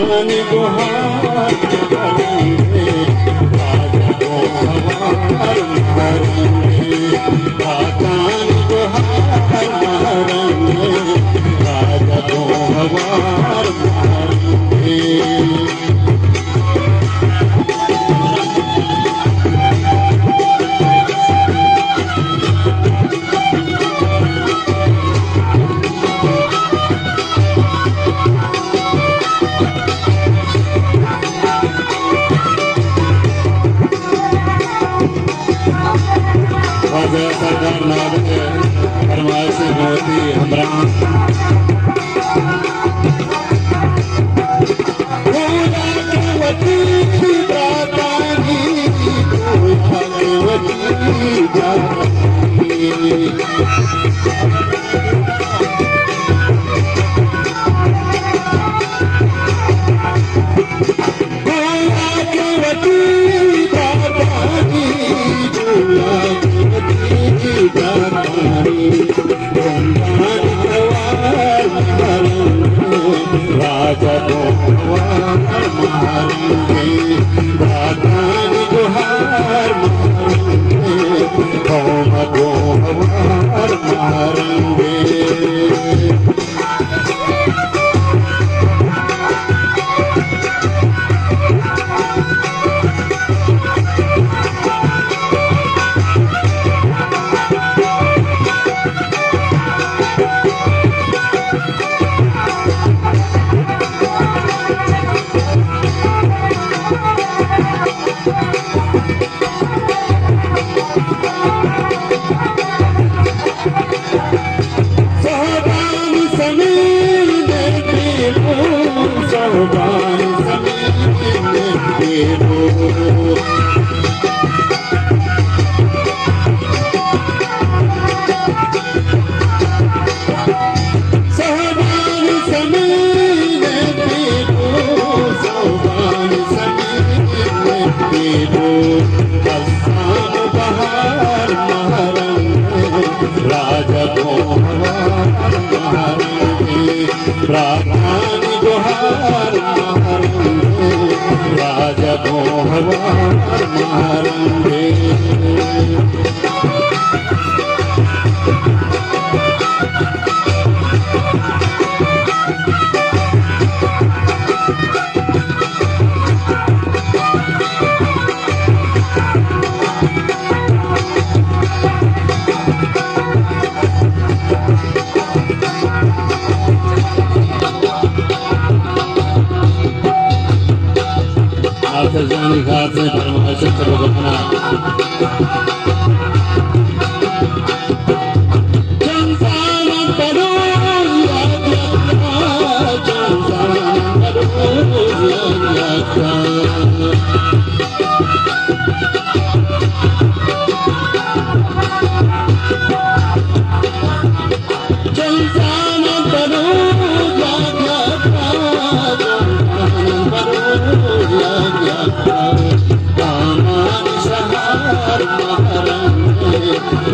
प्रार्थानि गुहार मारेंगे, राजा को हमार मारेंगे, प्रार्थानि गुहार मारेंगे, राजा को हमार मारेंगे। सरकार नागरिक फरमाइश मोदी हमरा राजा को हमार मारेंगे, प्रार्थानि गुहार मारेंगे, कौम को हमार मारेंगे। प्रार्थानि गुहार मारेंगे, राजा को हमार मारेंगे। जानी घाट में फरमाइश करो अपना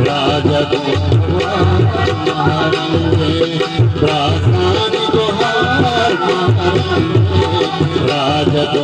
राजा को मारेंगे, प्रार्थानि गुहार मारेंगे, राजा को